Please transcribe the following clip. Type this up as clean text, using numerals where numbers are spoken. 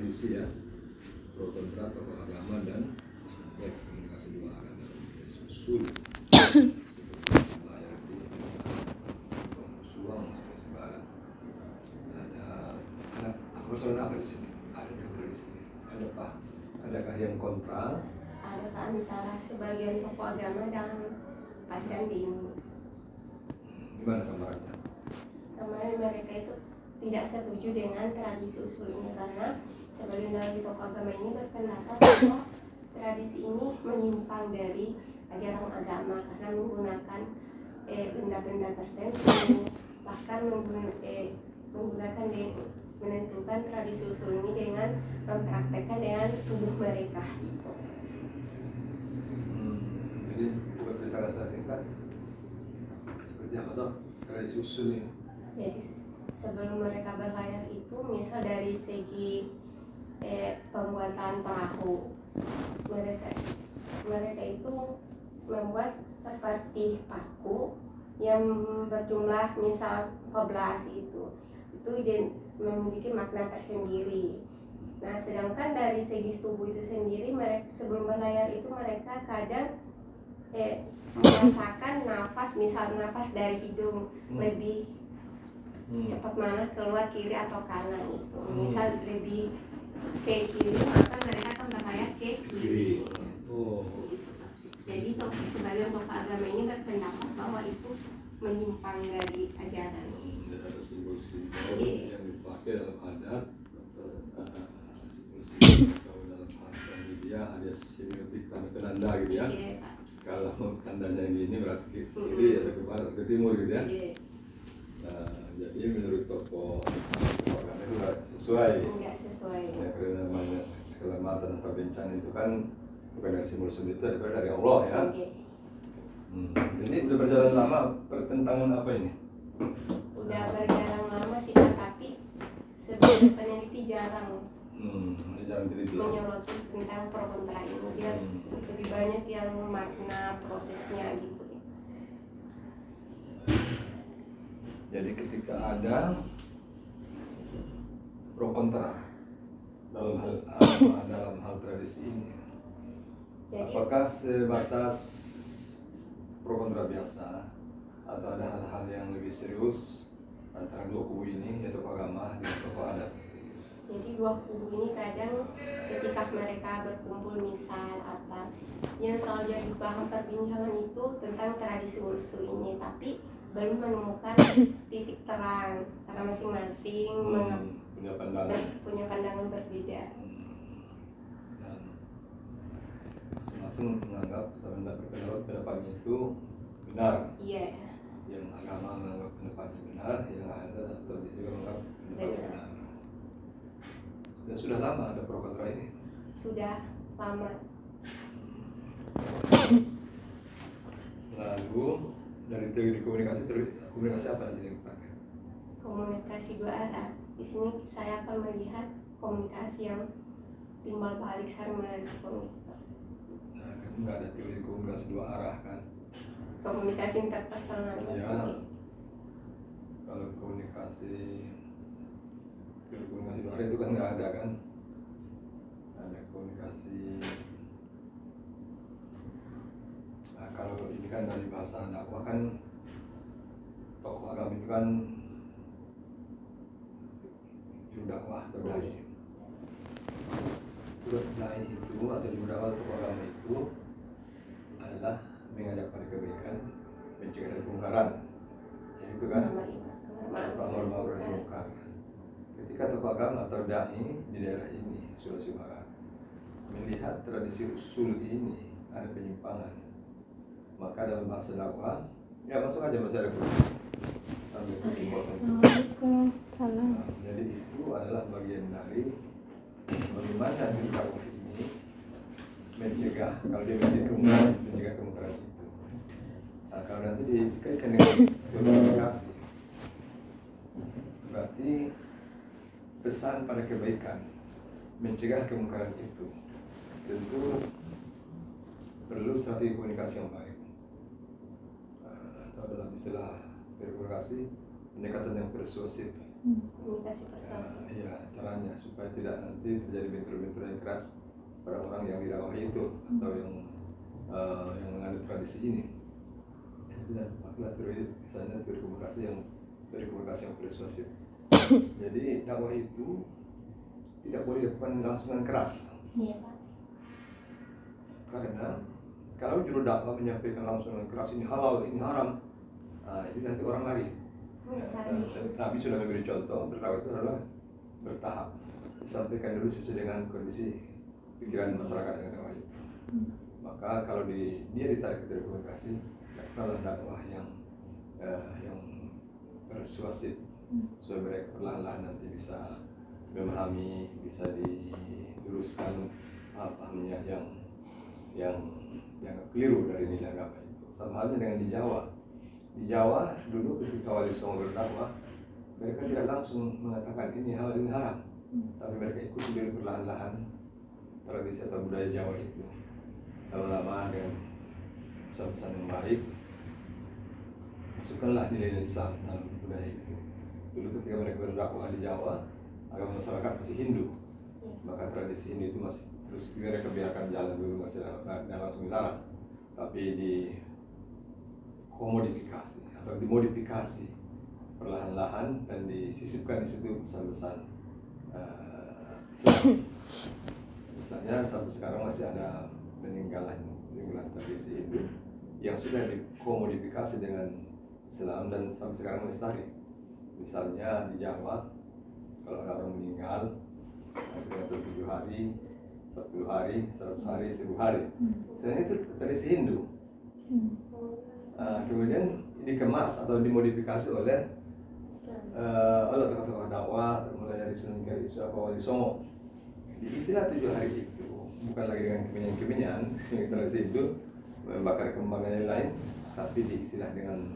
tradisi ya, pro kontra tokoh agama dan pesan komunikasi dua arah dalam tradisi usul seperti layar di desa Suang Sulawesi Barat. Ada persoalan apa di sini? Ada di sini. Adakah yang kontra? Ada antara sebagian tokoh agama dan pasien di ini. Gimana gambarannya? Kemarin mereka itu tidak setuju dengan tradisi usul ini karena sebagian dari tokoh agama ini berpendapat bahwa tradisi ini menyimpang dari ajaran agama karena menggunakan benda-benda tertentu, bahkan menggunakan menentukan tradisi usul ini dengan mempraktekkan dengan tubuh mereka gitu. Jadi coba ceritakan secara singkat seperti apa toh tradisi usul ini? Jadi sebelum mereka berlayar itu misal dari segi pembuatan perahu, mereka itu membuat seperti paku yang berjumlah misal 14 itu memiliki makna tersendiri. Nah, sedangkan dari segi tubuh itu sendiri, mereka sebelum berlayar itu mereka kadang merasakan misal nafas dari hidung lebih cepat mana keluar kiri atau kanan itu. Misal lebih ke kiri maka mereka akan berlayar ke kiri. Jadi sebagian tokoh agama ini berpendapat bahwa itu menyimpang dari ajaran. Ada simbol-simbol yang dipakai dalam adat, simbol-simbol kalau dalam bahasa media ada semiotik tanda-tanda gitu ya. Kalau tandanya yang ini berarti ke kiri atau ke barat atau ke timur gitu ya. Jadi menurut tokoh agama itu nggak sesuai. Ya, karena namanya keselamatan atau bencana itu kan bukan dari simbol-simbol itu, dari Allah ya. Jadi udah berjalan lama pertentangan apa ini? Udah berjalan lama sih, tapi sebagai peneliti jarang masih jarang teliti menyoroti tentang pro kontra ini. Dia lebih banyak yang makna prosesnya gitu. Jadi ketika ada pro kontra dalam hal tradisi ini, apakah sebatas pro kontra biasa atau ada hal-hal yang lebih serius antara dua kubu ini, yaitu agama dan tokoh adat? Jadi dua kubu ini kadang ketika mereka berkumpul misal apa yang selalu jadi bahan perbincangan itu tentang tradisi usul ini, tapi belum menemukan titik terang karena masing-masing punya pandangan berbeda. Dan masing-masing menganggap atau pendapatnya itu benar. Iya. Yang agama menganggap pendapatnya benar, yang ada tradisi menganggap pendapatnya benar. Dan sudah lama ada pro kontra ini? Sudah lama. Lalu dari teori komunikasi apa nanti yang dipakai? Komunikasi dua arah. Di sini saya akan melihat komunikasi yang timbal balik saling merespon. Nah, kan nggak ada teori komunikasi dua arah kan? Komunikasi interpersonal. Ya. Kalau komunikasi dua arah itu kan nggak ada kan? Ada komunikasi. Nah, kalau ini kan dari bahasa dakwah kan, tokoh agama itu kan juru dakwah atau dai. Tugas dai itu atau juru dakwah tokoh agama itu adalah mengajak pada kebaikan, mencegah dari kemungkaran. Ya itu kan amar ma'ruf nahi munkar. Ketika tokoh agama atau dai di daerah ini, Sulawesi Barat, melihat tradisi usul ini ada penyimpangan, maka dalam bahasa dakwah, ya masuk aja bahasa dakwah. Waalaikumsalam. Jadi itu adalah bagian dari bagaimana dakwah ini mencegah, kalau dia mencegah kemungkaran itu. Nah, kalau nanti dikaitkan dengan komunikasi, berarti pesan pada kebaikan, mencegah kemungkaran itu tentu perlu strategi komunikasi yang baik, atau dalam istilah komunikasi pendekatan yang persuasif. komunikasi persuasif. Ya, caranya supaya tidak nanti terjadi benturan-benturan yang keras orang-orang yang didakwahi itu atau yang mengandung tradisi ini. Dan makna teori misalnya teori komunikasi yang persuasif. Jadi dakwah itu tidak boleh dilakukan langsung dengan keras. Iya Pak. Karena kalau juru dakwah menyampaikan langsung dengan keras, ini halal, ini haram, ini nanti orang lari. Tapi sudah memberi contoh, berdakwah itu adalah bertahap. Disampaikan dulu sesuai dengan kondisi pikiran masyarakat yang dakwah itu. Maka kalau dia ditarik ke komunikasi, lakukanlah dakwah yang persuasif, supaya mereka perlahan-lahan nanti bisa memahami, bisa diluruskan pahamnya yang keliru dari nilai agama itu. Sama halnya dengan di Jawa. Di Jawa dulu ketika Wali Songo berdakwah, mereka tidak langsung mengatakan ini halal ini haram, tapi mereka ikuti dulu perlahan-lahan tradisi atau budaya Jawa itu. Lama-lama dengan pesan-pesan yang baik, masukkanlah nilai Islam dalam budaya itu. Dulu ketika mereka berdakwah di Jawa, agama masyarakat masih Hindu, maka tradisi Hindu itu masih terus mereka biarkan jalan dulu, masih langsung dilarang, tapi dikomodifikasi atau dimodifikasi perlahan-lahan dan disisipkan di situ pesan-pesan Islam. Misalnya sampai sekarang masih ada peninggalan tradisi Hindu yang sudah dikomodifikasi dengan Islam dan sampai sekarang melestari. Misalnya di Jawa, kalau ada orang meninggal dengan 7 hari, 40 hari, 100 hari, 1000 hari, sebenarnya itu tradisi Hindu. Kemudian dikemas atau dimodifikasi oleh tokoh-tokoh dakwah, mulai dari Sunan Kalijogo atau Wali Songo. Di istilah 7 hari itu bukan lagi dengan kemenyan-kemenyan tradisi itu membakar kembang dan lain-lain, tapi diistilah dengan